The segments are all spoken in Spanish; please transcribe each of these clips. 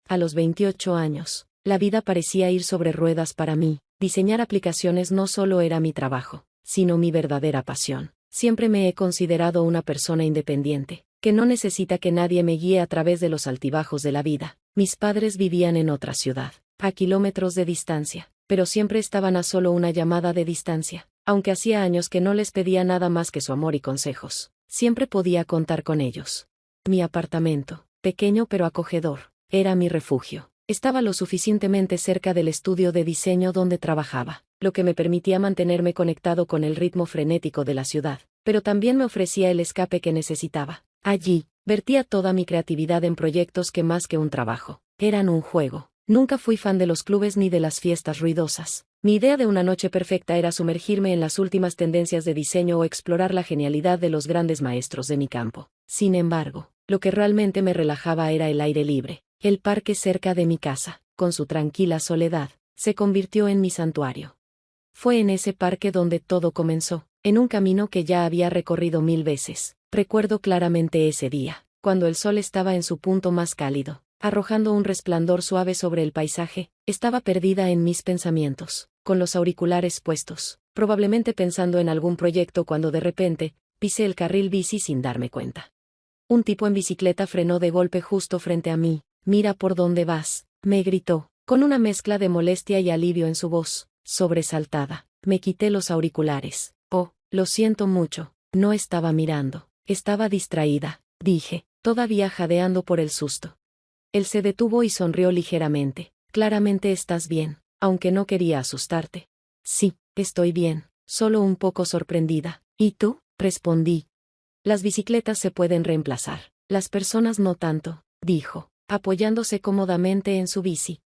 A los 28 años, la vida parecía ir sobre ruedas para mí. Diseñar aplicaciones no solo era mi trabajo, sino mi verdadera pasión. Siempre me he considerado una persona independiente, que no necesita que nadie me guíe a través de los altibajos de la vida. Mis padres vivían en otra ciudad, a kilómetros de distancia, pero siempre estaban a solo una llamada de distancia. Aunque hacía años que no les pedía nada más que su amor y consejos, siempre podía contar con ellos. Mi apartamento, pequeño pero acogedor, era mi refugio. Estaba lo suficientemente cerca del estudio de diseño donde trabajaba, lo que me permitía mantenerme conectado con el ritmo frenético de la ciudad, pero también me ofrecía el escape que necesitaba. Allí, vertía toda mi creatividad en proyectos que más que un trabajo, eran un juego. Nunca fui fan de los clubes ni de las fiestas ruidosas. Mi idea de una noche perfecta era sumergirme en las últimas tendencias de diseño o explorar la genialidad de los grandes maestros de mi campo. Sin embargo, lo que realmente me relajaba era el aire libre. El parque cerca de mi casa, con su tranquila soledad, se convirtió en mi santuario. Fue en ese parque donde todo comenzó, en un camino que ya había recorrido 1000 veces. Recuerdo claramente ese día, cuando el sol estaba en su punto más cálido, arrojando un resplandor suave sobre el paisaje. Estaba perdida en mis pensamientos, con los auriculares puestos, probablemente pensando en algún proyecto cuando de repente, pisé el carril bici sin darme cuenta. Un tipo en bicicleta frenó de golpe justo frente a mí. «Mira por dónde vas», me gritó, con una mezcla de molestia y alivio en su voz, sobresaltada. Me quité los auriculares. «Oh, lo siento mucho, no estaba mirando, estaba distraída», dije, todavía jadeando por el susto. Él se detuvo y sonrió ligeramente. «Claramente estás bien, aunque no quería asustarte». «Sí, estoy bien, solo un poco sorprendida». «¿Y tú?», respondí. «Las bicicletas se pueden reemplazar, las personas no tanto», dijo, apoyándose cómodamente en su bici.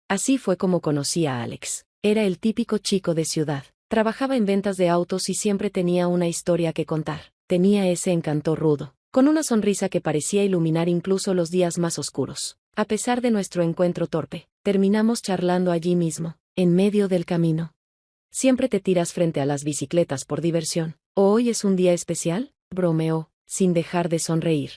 Así fue como conocí a Alex. Era el típico chico de ciudad. Trabajaba en ventas de autos y siempre tenía una historia que contar. Tenía ese encanto rudo, con una sonrisa que parecía iluminar incluso los días más oscuros. A pesar de nuestro encuentro torpe, terminamos charlando allí mismo, en medio del camino. «¿Siempre te tiras frente a las bicicletas por diversión? ¿O hoy es un día especial?», bromeó, sin dejar de sonreír.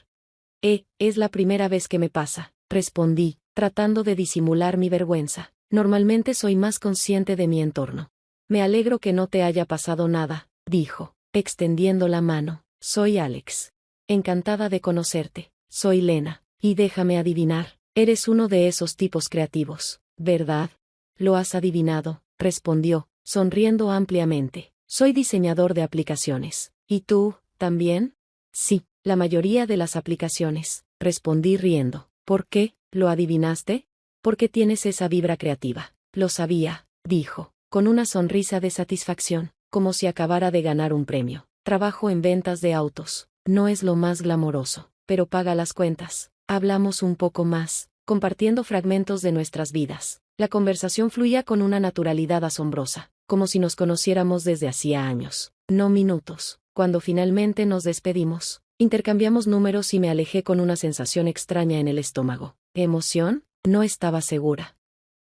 Es la primera vez que me pasa», respondí, tratando de disimular mi vergüenza. «Normalmente soy más consciente de mi entorno». «Me alegro que no te haya pasado nada», dijo, extendiendo la mano. «Soy Alex. Encantada de conocerte. Soy Lena, y déjame adivinar, eres uno de esos tipos creativos, ¿verdad?». «Lo has adivinado», respondió, sonriendo ampliamente. «Soy diseñador de aplicaciones». «¿Y tú, también?». «Sí, la mayoría de las aplicaciones», respondí riendo. «¿Por qué? ¿Lo adivinaste?». «Porque tienes esa vibra creativa». «Lo sabía», dijo, con una sonrisa de satisfacción, como si acabara de ganar un premio. «Trabajo en ventas de autos. No es lo más glamoroso, pero paga las cuentas». Hablamos un poco más, compartiendo fragmentos de nuestras vidas. La conversación fluía con una naturalidad asombrosa, como si nos conociéramos desde hacía años, no minutos. Cuando finalmente nos despedimos, intercambiamos números y me alejé con una sensación extraña en el estómago. ¿Emoción? No estaba segura.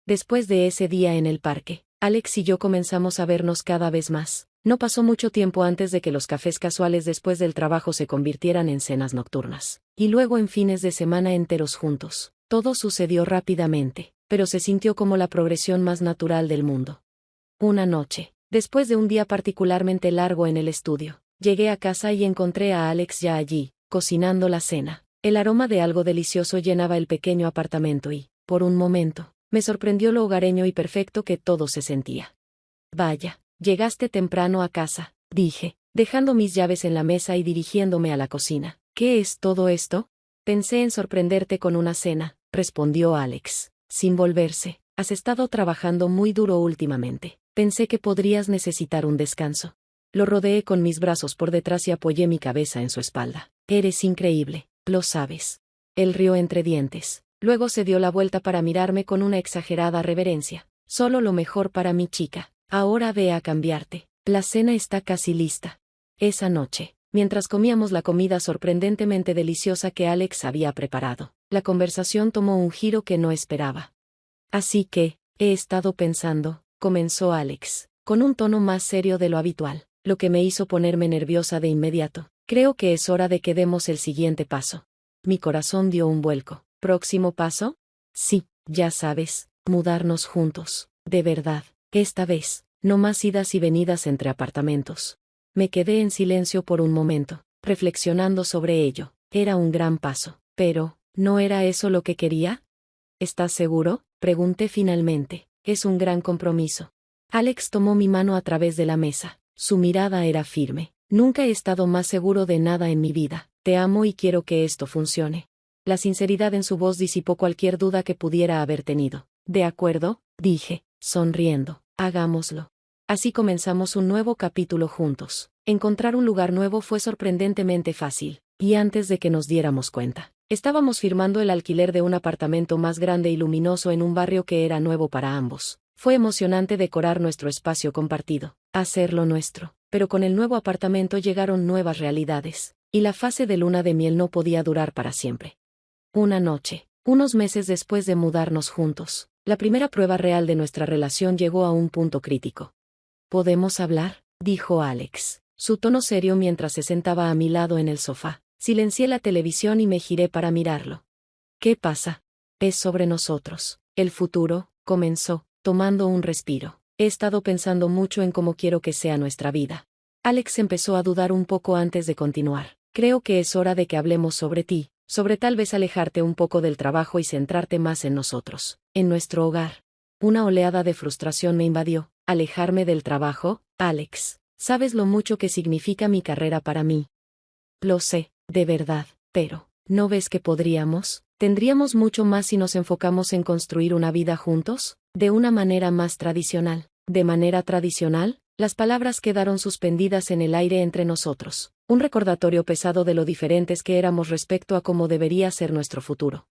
Después de ese día en el parque, Alex y yo comenzamos a vernos cada vez más. No pasó mucho tiempo antes de que los cafés casuales después del trabajo se convirtieran en cenas nocturnas, y luego en fines de semana enteros juntos. Todo sucedió rápidamente, pero se sintió como la progresión más natural del mundo. Una noche, después de un día particularmente largo en el estudio, llegué a casa y encontré a Alex ya allí, cocinando la cena. El aroma de algo delicioso llenaba el pequeño apartamento y, por un momento, me sorprendió lo hogareño y perfecto que todo se sentía. «Vaya, llegaste temprano a casa», dije, dejando mis llaves en la mesa y dirigiéndome a la cocina. «¿Qué es todo esto?». «Pensé en sorprenderte con una cena», respondió Alex, sin volverse. «Has estado trabajando muy duro últimamente. Pensé que podrías necesitar un descanso». Lo rodeé con mis brazos por detrás y apoyé mi cabeza en su espalda. «Eres increíble, lo sabes». Él rió entre dientes. Luego se dio la vuelta para mirarme con una exagerada reverencia. «Solo lo mejor para mi chica. Ahora ve a cambiarte. La cena está casi lista». Esa noche, mientras comíamos la comida sorprendentemente deliciosa que Alex había preparado, la conversación tomó un giro que no esperaba. «Así que, he estado pensando», comenzó Alex, con un tono más serio de lo habitual, lo que me hizo ponerme nerviosa de inmediato. «Creo que es hora de que demos el siguiente paso». Mi corazón dio un vuelco. «¿Próximo paso?». Sí, ya sabes, mudarnos juntos, de verdad, esta vez, no más idas y venidas entre apartamentos. Me quedé en silencio por un momento, reflexionando sobre ello. Era un gran paso, pero, ¿no era eso lo que quería? ¿Estás seguro?, pregunté finalmente. Es un gran compromiso. Alex tomó mi mano a través de la mesa. Su mirada era firme. Nunca he estado más seguro de nada en mi vida. Te amo y quiero que esto funcione. La sinceridad en su voz disipó cualquier duda que pudiera haber tenido. De acuerdo, dije, sonriendo. Hagámoslo. Así comenzamos un nuevo capítulo juntos. Encontrar un lugar nuevo fue sorprendentemente fácil, y antes de que nos diéramos cuenta, estábamos firmando el alquiler de un apartamento más grande y luminoso en un barrio que era nuevo para ambos. Fue emocionante decorar nuestro espacio compartido, hacerlo nuestro, pero con el nuevo apartamento llegaron nuevas realidades, y la fase de luna de miel no podía durar para siempre. Una noche, unos meses después de mudarnos juntos, la primera prueba real de nuestra relación llegó a un punto crítico. ¿Podemos hablar?, dijo Alex, su tono serio mientras se sentaba a mi lado en el sofá. Silencié la televisión y me giré para mirarlo. ¿Qué pasa? Es sobre nosotros. El futuro, comenzó, tomando un respiro. He estado pensando mucho en cómo quiero que sea nuestra vida. Alex empezó a dudar un poco antes de continuar. Creo que es hora de que hablemos sobre ti, sobre tal vez alejarte un poco del trabajo y centrarte más en nosotros, en nuestro hogar. Una oleada de frustración me invadió. ¿Alejarme del trabajo? Alex, ¿sabes lo mucho que significa mi carrera para mí? Lo sé, de verdad, pero, ¿no ves que podríamos? ¿Tendríamos mucho más si nos enfocamos en construir una vida juntos? De una manera más tradicional. ¿De manera tradicional? Las palabras quedaron suspendidas en el aire entre nosotros. Un recordatorio pesado de lo diferentes que éramos respecto a cómo debería ser nuestro futuro.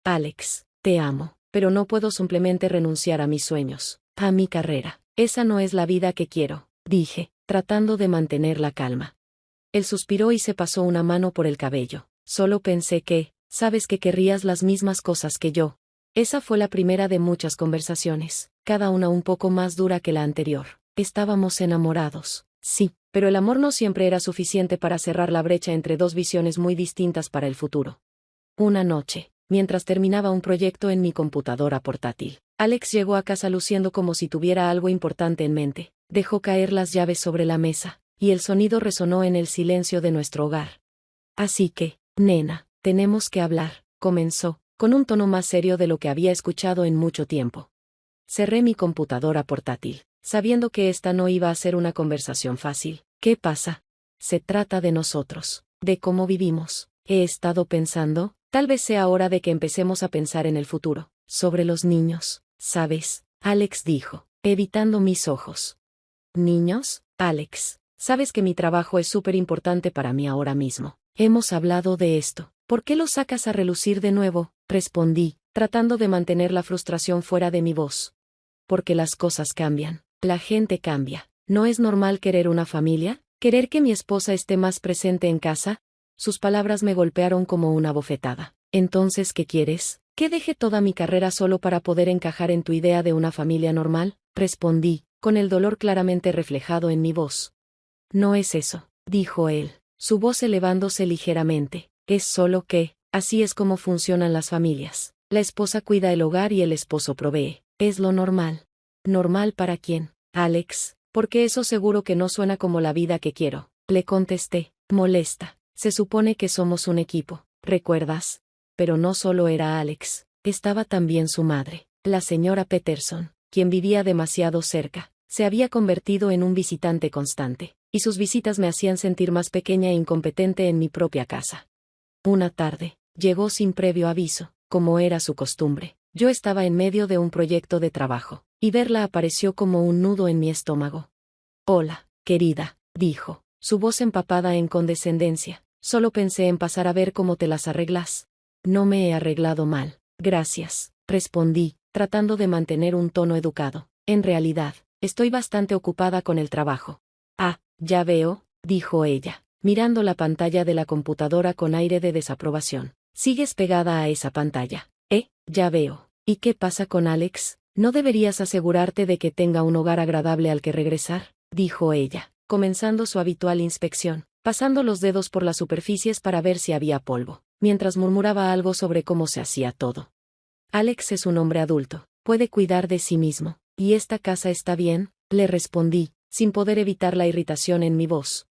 Alex, te amo, pero no puedo simplemente renunciar a mis sueños, a mi carrera. Esa no es la vida que quiero, dije, tratando de mantener la calma. Él suspiró y se pasó una mano por el cabello. Solo pensé que, sabes que querrías las mismas cosas que yo. Esa fue la primera de muchas conversaciones, cada una un poco más dura que la anterior. Estábamos enamorados, sí, pero el amor no siempre era suficiente para cerrar la brecha entre dos visiones muy distintas para el futuro. Una noche, mientras terminaba un proyecto en mi computadora portátil, Alex llegó a casa luciendo como si tuviera algo importante en mente. Dejó caer las llaves sobre la mesa, y el sonido resonó en el silencio de nuestro hogar. Así que, nena, tenemos que hablar, comenzó, con un tono más serio de lo que había escuchado en mucho tiempo. Cerré mi computadora portátil, sabiendo que esta no iba a ser una conversación fácil. ¿Qué pasa? Se trata de nosotros, de cómo vivimos. He estado pensando, tal vez sea hora de que empecemos a pensar en el futuro, sobre los niños, ¿sabes? Alex dijo, evitando mis ojos. ¿Niños? Alex, sabes que mi trabajo es súper importante para mí ahora mismo. Hemos hablado de esto. ¿Por qué lo sacas a relucir de nuevo? Respondí, tratando de mantener la frustración fuera de mi voz. Porque las cosas cambian. La gente cambia. ¿No es normal querer una familia? ¿Querer que mi esposa esté más presente en casa? Sus palabras me golpearon como una bofetada. Entonces, ¿qué quieres? ¿Que deje toda mi carrera solo para poder encajar en tu idea de una familia normal? Respondí, con el dolor claramente reflejado en mi voz. No es eso, dijo él, su voz elevándose ligeramente. Es solo que, así es como funcionan las familias. La esposa cuida el hogar y el esposo provee. Es lo normal. ¿Normal para quién? Alex, porque eso seguro que no suena como la vida que quiero. Le contesté, molesta. Se supone que somos un equipo, ¿recuerdas? Pero no solo era Alex, estaba también su madre, la señora Peterson, quien vivía demasiado cerca. Se había convertido en un visitante constante, y sus visitas me hacían sentir más pequeña e incompetente en mi propia casa. Una tarde, llegó sin previo aviso, como era su costumbre. Yo estaba en medio de un proyecto de trabajo, y verla apareció como un nudo en mi estómago. Hola, querida, dijo, su voz empapada en condescendencia. Solo pensé en pasar a ver cómo te las arreglas. No me he arreglado mal, gracias, respondí, tratando de mantener un tono educado. En realidad, estoy bastante ocupada con el trabajo. Ah, ya veo, dijo ella, mirando la pantalla de la computadora con aire de desaprobación. Sigues pegada a esa pantalla. Ya veo. ¿Y qué pasa con Alex? ¿No deberías asegurarte de que tenga un hogar agradable al que regresar? Dijo ella, comenzando su habitual inspección, pasando los dedos por las superficies para ver si había polvo, mientras murmuraba algo sobre cómo se hacía todo. Alex es un hombre adulto, puede cuidar de sí mismo. ¿Y esta casa está bien?, le respondí, sin poder evitar la irritación en mi voz.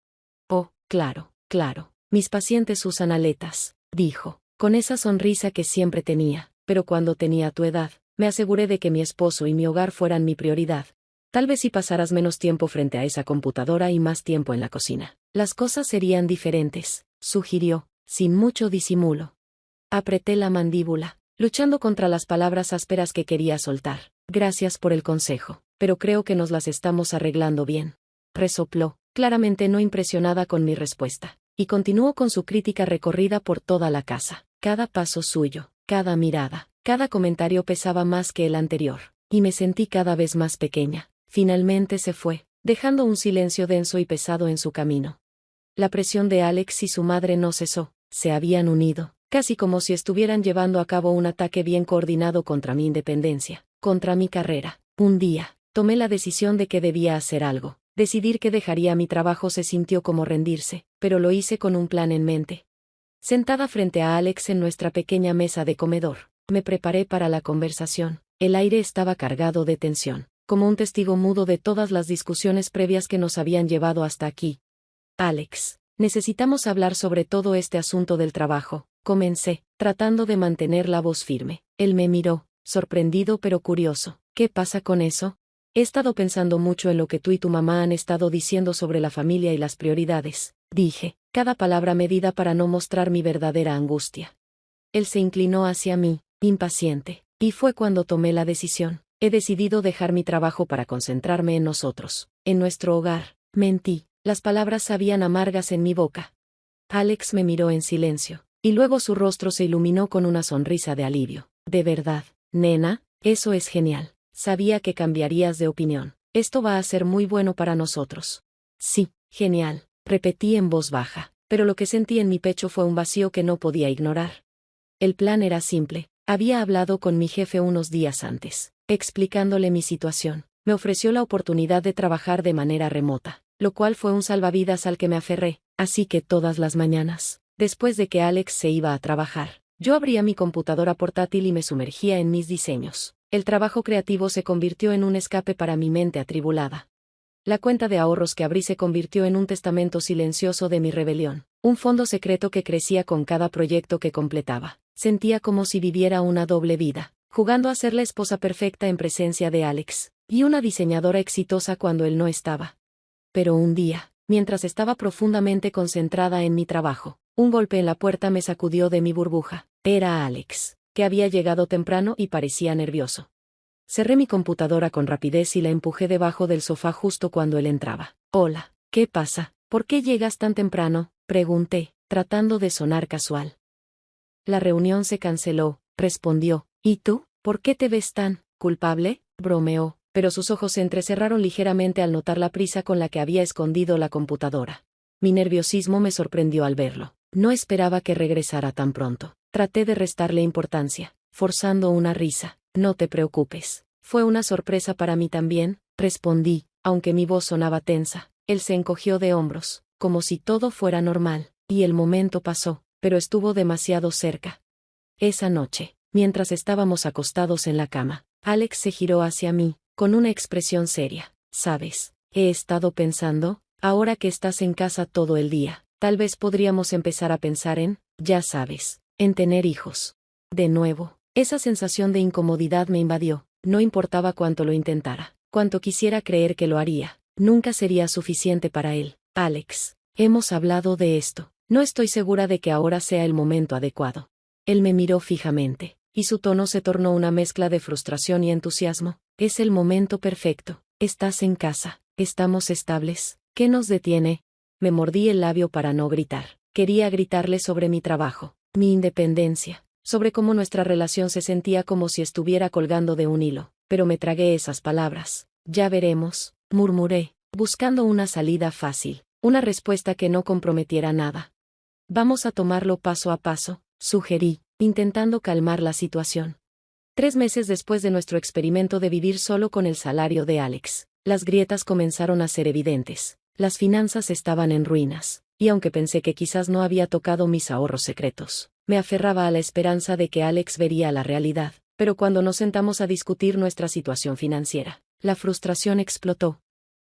Oh, claro, claro. Mis pacientes usan aletas, dijo, con esa sonrisa que siempre tenía, pero cuando tenía tu edad, me aseguré de que mi esposo y mi hogar fueran mi prioridad. Tal vez si pasaras menos tiempo frente a esa computadora y más tiempo en la cocina, las cosas serían diferentes, sugirió, sin mucho disimulo. Apreté la mandíbula, luchando contra las palabras ásperas que quería soltar. Gracias por el consejo, pero creo que nos las estamos arreglando bien. Resopló, claramente no impresionada con mi respuesta, y continuó con su crítica recorrida por toda la casa. Cada paso suyo, cada mirada, cada comentario pesaba más que el anterior, y me sentí cada vez más pequeña. Finalmente se fue, dejando un silencio denso y pesado en su camino. La presión de Alex y su madre no cesó, se habían unido, casi como si estuvieran llevando a cabo un ataque bien coordinado contra mi independencia, contra mi carrera. Un día, tomé la decisión de que debía hacer algo. Decidir que dejaría mi trabajo se sintió como rendirse, pero lo hice con un plan en mente. Sentada frente a Alex en nuestra pequeña mesa de comedor, me preparé para la conversación. El aire estaba cargado de tensión, como un testigo mudo de todas las discusiones previas que nos habían llevado hasta aquí. Alex, necesitamos hablar sobre todo este asunto del trabajo, comencé, tratando de mantener la voz firme. Él me miró, sorprendido pero curioso. ¿Qué pasa con eso? He estado pensando mucho en lo que tú y tu mamá han estado diciendo sobre la familia y las prioridades, dije, cada palabra medida para no mostrar mi verdadera angustia. Él se inclinó hacia mí, impaciente, y fue cuando tomé la decisión. He decidido dejar mi trabajo para concentrarme en nosotros, en nuestro hogar. Mentí, las palabras sabían amargas en mi boca. Alex me miró en silencio, y luego su rostro se iluminó con una sonrisa de alivio. De verdad, nena, eso es genial. Sabía que cambiarías de opinión. Esto va a ser muy bueno para nosotros. Sí, genial, repetí en voz baja, pero lo que sentí en mi pecho fue un vacío que no podía ignorar. El plan era simple. Había hablado con mi jefe unos días antes, explicándole mi situación. Me ofreció la oportunidad de trabajar de manera remota, lo cual fue un salvavidas al que me aferré, así que todas las mañanas, después de que Alex se iba a trabajar, yo abría mi computadora portátil y me sumergía en mis diseños. El trabajo creativo se convirtió en un escape para mi mente atribulada. La cuenta de ahorros que abrí se convirtió en un testamento silencioso de mi rebelión, un fondo secreto que crecía con cada proyecto que completaba. Sentía como si viviera una doble vida, jugando a ser la esposa perfecta en presencia de Alex, y una diseñadora exitosa cuando él no estaba. Pero un día, mientras estaba profundamente concentrada en mi trabajo, un golpe en la puerta me sacudió de mi burbuja. Era Alex, que había llegado temprano y parecía nervioso. Cerré mi computadora con rapidez y la empujé debajo del sofá justo cuando él entraba. Hola, ¿qué pasa? ¿Por qué llegas tan temprano?, pregunté, tratando de sonar casual. La reunión se canceló, respondió. ¿Y tú? ¿Por qué te ves tan culpable?, bromeó, pero sus ojos se entrecerraron ligeramente al notar la prisa con la que había escondido la computadora. Mi nerviosismo me sorprendió al verlo. No esperaba que regresara tan pronto. Traté de restarle importancia, forzando una risa. No te preocupes. Fue una sorpresa para mí también, respondí, aunque mi voz sonaba tensa. Él se encogió de hombros, como si todo fuera normal, y el momento pasó, pero estuvo demasiado cerca. Esa noche, mientras estábamos acostados en la cama, Alex se giró hacia mí, con una expresión seria. ¿Sabes? He estado pensando, ahora que estás en casa todo el día, tal vez podríamos empezar a pensar en, ya sabes, en tener hijos. De nuevo, esa sensación de incomodidad me invadió. No importaba cuánto lo intentara, cuánto quisiera creer que lo haría, nunca sería suficiente para él. Alex, hemos hablado de esto. No estoy segura de que ahora sea el momento adecuado. Él me miró fijamente, y su tono se tornó una mezcla de frustración y entusiasmo. Es el momento perfecto. Estás en casa, estamos estables. ¿Qué nos detiene? Me mordí el labio para no gritar. Quería gritarle sobre mi trabajo, mi independencia, sobre cómo nuestra relación se sentía como si estuviera colgando de un hilo, pero me tragué esas palabras. Ya veremos, murmuré, buscando una salida fácil, una respuesta que no comprometiera nada. Vamos a tomarlo paso a paso, sugerí, intentando calmar la situación. 3 meses después de nuestro experimento de vivir solo con el salario de Alex, las grietas comenzaron a ser evidentes. Las finanzas estaban en ruinas, y aunque pensé que quizás no había tocado mis ahorros secretos, me aferraba a la esperanza de que Alex vería la realidad. Pero cuando nos sentamos a discutir nuestra situación financiera, la frustración explotó.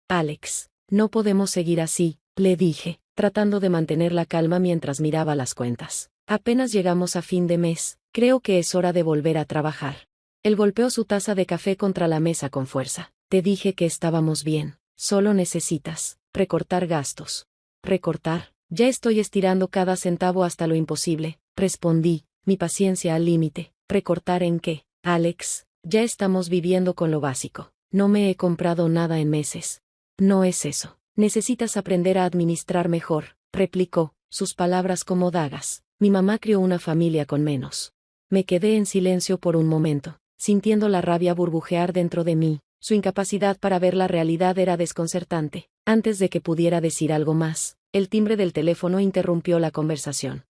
Alex, no podemos seguir así, le dije, tratando de mantener la calma mientras miraba las cuentas. Apenas llegamos a fin de mes, creo que es hora de volver a trabajar. Él golpeó su taza de café contra la mesa con fuerza. Te dije que estábamos bien, solo necesitas recortar gastos. ¿Recortar? Ya estoy estirando cada centavo hasta lo imposible, respondí, mi paciencia al límite. ¿Recortar en qué? Alex, ya estamos viviendo con lo básico. No me he comprado nada en meses. No es eso. Necesitas aprender a administrar mejor, replicó, sus palabras como dagas. Mi mamá crió una familia con menos. Me quedé en silencio por un momento, sintiendo la rabia burbujear dentro de mí. Su incapacidad para ver la realidad era desconcertante. Antes de que pudiera decir algo más, el timbre del teléfono interrumpió la conversación.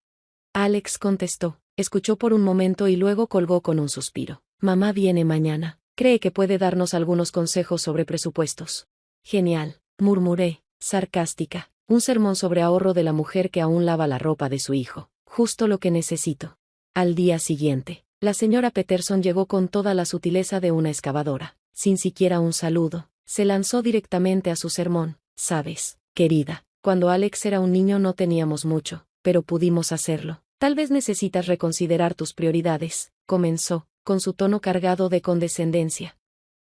Alex contestó, escuchó por un momento y luego colgó con un suspiro. Mamá viene mañana. Cree que puede darnos algunos consejos sobre presupuestos. Genial, murmuré, sarcástica. Un sermón sobre ahorro de la mujer que aún lava la ropa de su hijo. Justo lo que necesito. Al día siguiente, la señora Peterson llegó con toda la sutileza de una excavadora. Sin siquiera un saludo, se lanzó directamente a su sermón. Sabes, querida, cuando Alex era un niño no teníamos mucho, pero pudimos hacerlo. Tal vez necesitas reconsiderar tus prioridades, comenzó, con su tono cargado de condescendencia.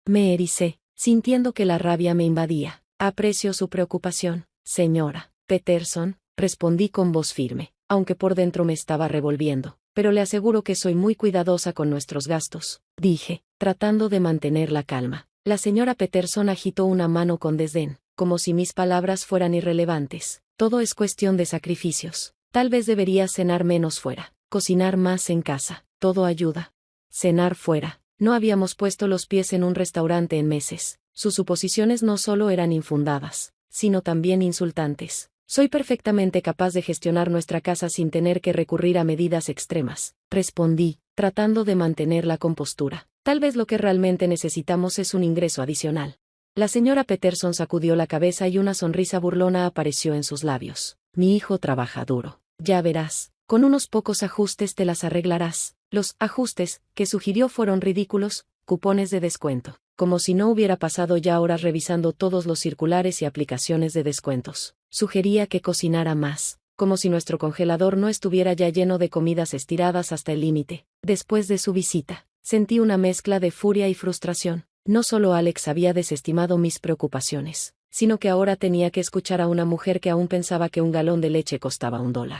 Me ericé, sintiendo que la rabia me invadía. Aprecio su preocupación, señora Peterson, respondí con voz firme, aunque por dentro me estaba revolviendo. Pero le aseguro que soy muy cuidadosa con nuestros gastos, dije, tratando de mantener la calma. La señora Peterson agitó una mano con desdén, como si mis palabras fueran irrelevantes. Todo es cuestión de sacrificios. Tal vez deberías cenar menos fuera, cocinar más en casa, todo ayuda. Cenar fuera. No habíamos puesto los pies en un restaurante en meses. Sus suposiciones no solo eran infundadas, sino también insultantes. Soy perfectamente capaz de gestionar nuestra casa sin tener que recurrir a medidas extremas, respondí, tratando de mantener la compostura. Tal vez lo que realmente necesitamos es un ingreso adicional. La señora Peterson sacudió la cabeza y una sonrisa burlona apareció en sus labios. Mi hijo trabaja duro. Ya verás, con unos pocos ajustes te las arreglarás. Los ajustes que sugirió fueron ridículos, cupones de descuento. Como si no hubiera pasado ya horas revisando todos los circulares y aplicaciones de descuentos. Sugería que cocinara más, como si nuestro congelador no estuviera ya lleno de comidas estiradas hasta el límite. Después de su visita, sentí una mezcla de furia y frustración. No solo Alex había desestimado mis preocupaciones, sino que ahora tenía que escuchar a una mujer que aún pensaba que un galón de leche costaba $1.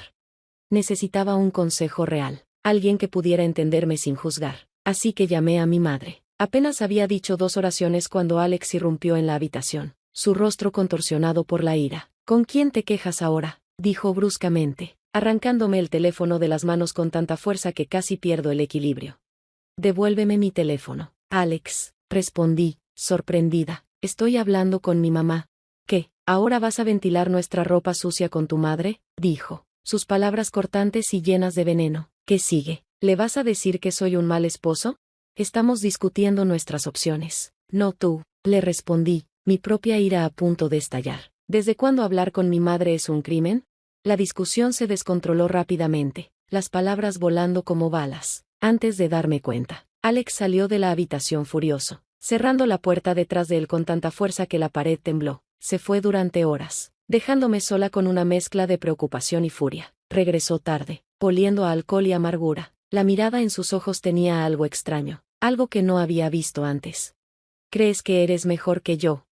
Necesitaba un consejo real, alguien que pudiera entenderme sin juzgar. Así que llamé a mi madre. Apenas había dicho 2 oraciones cuando Alex irrumpió en la habitación, su rostro contorsionado por la ira. ¿Con quién te quejas ahora?, dijo bruscamente, arrancándome el teléfono de las manos con tanta fuerza que casi pierdo el equilibrio. Devuélveme mi teléfono, Alex, respondí, sorprendida. Estoy hablando con mi mamá. ¿Qué, ahora vas a ventilar nuestra ropa sucia con tu madre?, dijo, sus palabras cortantes y llenas de veneno. ¿Qué sigue? ¿Le vas a decir que soy un mal esposo? Estamos discutiendo nuestras opciones. No tú, le respondí, mi propia ira a punto de estallar. ¿Desde cuándo hablar con mi madre es un crimen? La discusión se descontroló rápidamente, las palabras volando como balas. Antes de darme cuenta, Alex salió de la habitación furioso, cerrando la puerta detrás de él con tanta fuerza que la pared tembló. Se fue durante horas, dejándome sola con una mezcla de preocupación y furia. Regresó tarde, oliendo a alcohol y amargura. La mirada en sus ojos tenía algo extraño, algo que no había visto antes. ¿Crees que eres mejor que yo,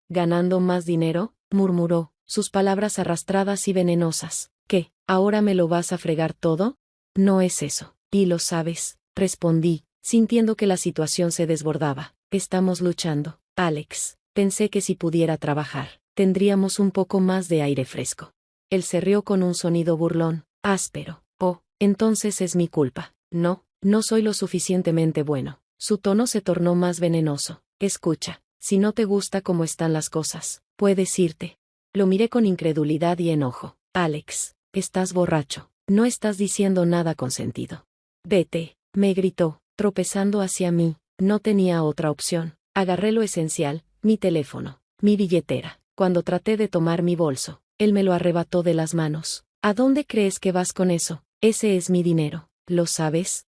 ganando más dinero?, murmuró, sus palabras arrastradas y venenosas. ¿Qué, ahora me lo vas a fregar todo? No es eso, y lo sabes, respondí, sintiendo que la situación se desbordaba. Estamos luchando, Alex. Pensé que si pudiera trabajar, tendríamos un poco más de aire fresco. Él se rió con un sonido burlón, áspero. Oh, entonces es mi culpa. No, no soy lo suficientemente bueno. Su tono se tornó más venenoso. Escucha, si no te gusta cómo están las cosas, puedes irte. Lo miré con incredulidad y enojo. Alex, estás borracho. No estás diciendo nada con sentido. Vete, me gritó, tropezando hacia mí. No tenía otra opción. Agarré lo esencial, mi teléfono, mi billetera. Cuando traté de tomar mi bolso, él me lo arrebató de las manos. ¿A dónde crees que vas con eso? Ese es mi dinero, ¿lo sabes?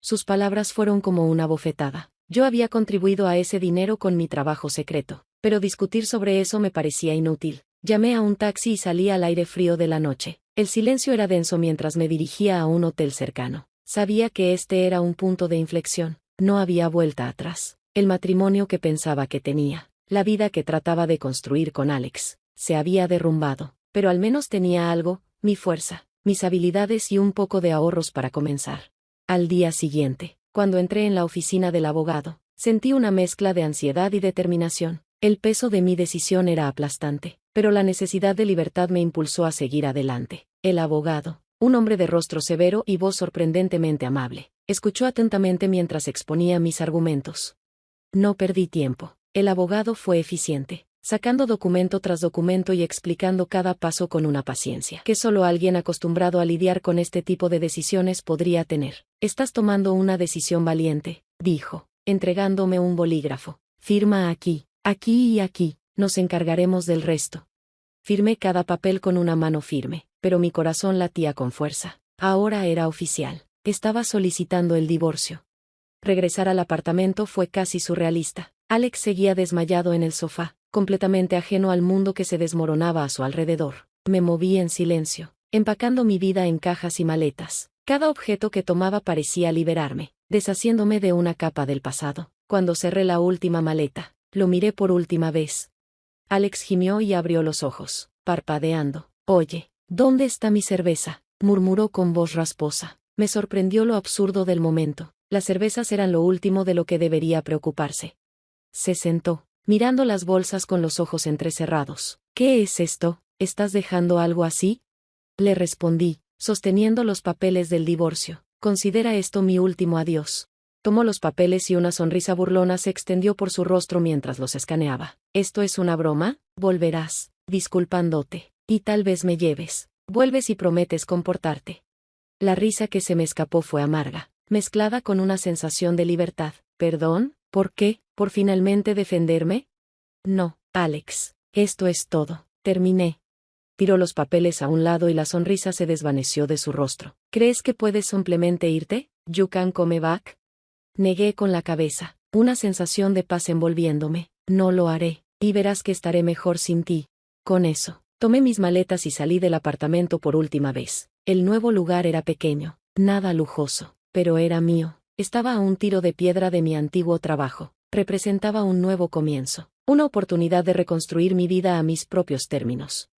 Sus palabras fueron como una bofetada. Yo había contribuido a ese dinero con mi trabajo secreto, pero discutir sobre eso me parecía inútil. Llamé a un taxi y salí al aire frío de la noche. El silencio era denso mientras me dirigía a un hotel cercano. Sabía que este era un punto de inflexión. No había vuelta atrás. El matrimonio que pensaba que tenía, la vida que trataba de construir con Alex, se había derrumbado. Pero al menos tenía algo, mi fuerza, mis habilidades y un poco de ahorros para comenzar. Al día siguiente, cuando entré en la oficina del abogado, sentí una mezcla de ansiedad y determinación. El peso de mi decisión era aplastante, pero la necesidad de libertad me impulsó a seguir adelante. El abogado, un hombre de rostro severo y voz sorprendentemente amable, escuchó atentamente mientras exponía mis argumentos. No perdí tiempo. El abogado fue eficiente, sacando documento tras documento y explicando cada paso con una paciencia que solo alguien acostumbrado a lidiar con este tipo de decisiones podría tener. Estás tomando una decisión valiente, dijo, entregándome un bolígrafo. Firma aquí, aquí y aquí, nos encargaremos del resto. Firmé cada papel con una mano firme, pero mi corazón latía con fuerza. Ahora era oficial. Estaba solicitando el divorcio. Regresar al apartamento fue casi surrealista. Alex seguía desmayado en el sofá, completamente ajeno al mundo que se desmoronaba a su alrededor. Me moví en silencio, empacando mi vida en cajas y maletas. Cada objeto que tomaba parecía liberarme, deshaciéndome de una capa del pasado. Cuando cerré la última maleta, lo miré por última vez. Alex gimió y abrió los ojos, parpadeando. Oye, ¿dónde está mi cerveza?, murmuró con voz rasposa. Me sorprendió lo absurdo del momento. Las cervezas eran lo último de lo que debería preocuparse. Se sentó, mirando las bolsas con los ojos entrecerrados. ¿Qué es esto? ¿Estás dejando algo así? Le respondí, sosteniendo los papeles del divorcio. Considera esto mi último adiós. Tomó los papeles y una sonrisa burlona se extendió por su rostro mientras los escaneaba. ¿Esto es una broma? Volverás, disculpándote, y tal vez me lleves. Vuelves y prometes comportarte. La risa que se me escapó fue amarga, mezclada con una sensación de libertad. ¿Perdón? ¿Por qué? ¿Por finalmente defenderme? No, Alex, esto es todo. Terminé. Tiró los papeles a un lado y la sonrisa se desvaneció de su rostro. ¿Crees que puedes simplemente irte? You can come back. Negué con la cabeza, una sensación de paz envolviéndome. No lo haré, y verás que estaré mejor sin ti. Con eso, tomé mis maletas y salí del apartamento por última vez. El nuevo lugar era pequeño, nada lujoso, pero era mío. Estaba a un tiro de piedra de mi antiguo trabajo. Representaba un nuevo comienzo, una oportunidad de reconstruir mi vida a mis propios términos.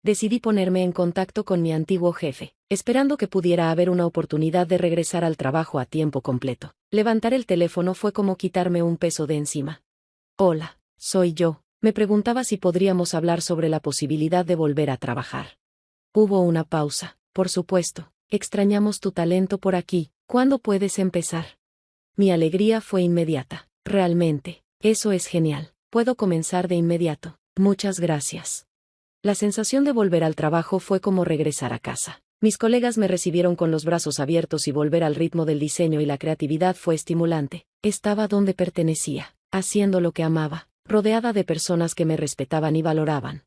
Decidí ponerme en contacto con mi antiguo jefe, esperando que pudiera haber una oportunidad de regresar al trabajo a tiempo completo. Levantar el teléfono fue como quitarme un peso de encima. Hola, soy yo. Me preguntaba si podríamos hablar sobre la posibilidad de volver a trabajar. Hubo una pausa. Por supuesto, extrañamos tu talento por aquí. ¿Cuándo puedes empezar? Mi alegría fue inmediata. Realmente, eso es genial. Puedo comenzar de inmediato. Muchas gracias. La sensación de volver al trabajo fue como regresar a casa. Mis colegas me recibieron con los brazos abiertos y volver al ritmo del diseño y la creatividad fue estimulante. Estaba donde pertenecía, haciendo lo que amaba, rodeada de personas que me respetaban y valoraban.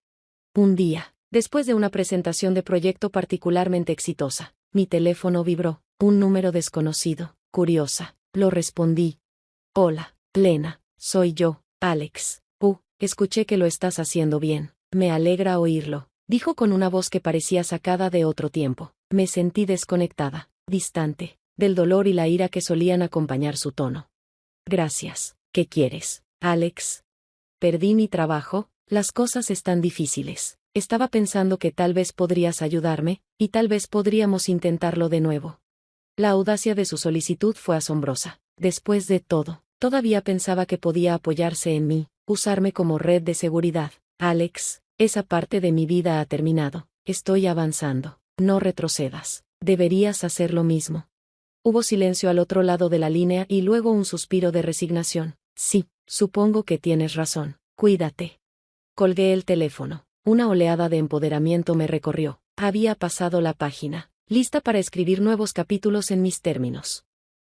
Un día, después de una presentación de proyecto particularmente exitosa, mi teléfono vibró. Un número desconocido. Curiosa, lo respondí. Hola, Lena, soy yo, Alex. Escuché que lo estás haciendo bien. Me alegra oírlo, dijo con una voz que parecía sacada de otro tiempo. Me sentí desconectada, distante, del dolor y la ira que solían acompañar su tono. Gracias. ¿Qué quieres, Alex? Perdí mi trabajo, las cosas están difíciles. Estaba pensando que tal vez podrías ayudarme, y tal vez podríamos intentarlo de nuevo. La audacia de su solicitud fue asombrosa. Después de todo, todavía pensaba que podía apoyarse en mí, usarme como red de seguridad. Alex, esa parte de mi vida ha terminado. Estoy avanzando. No retrocedas. Deberías hacer lo mismo. Hubo silencio al otro lado de la línea y luego un suspiro de resignación. Sí, supongo que tienes razón. Cuídate. Colgué el teléfono. Una oleada de empoderamiento me recorrió. Había pasado la página, lista para escribir nuevos capítulos en mis términos.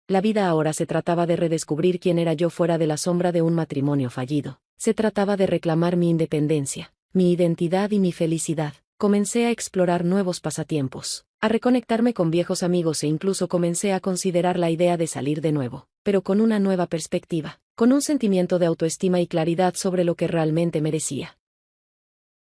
La vida ahora se trataba de redescubrir quién era yo fuera de la sombra de un matrimonio fallido. Se trataba de reclamar mi independencia, mi identidad y mi felicidad. Comencé a explorar nuevos pasatiempos. a reconectarme con viejos amigos e incluso comencé a considerar la idea de salir de nuevo, pero con una nueva perspectiva, con un sentimiento de autoestima y claridad sobre lo que realmente merecía.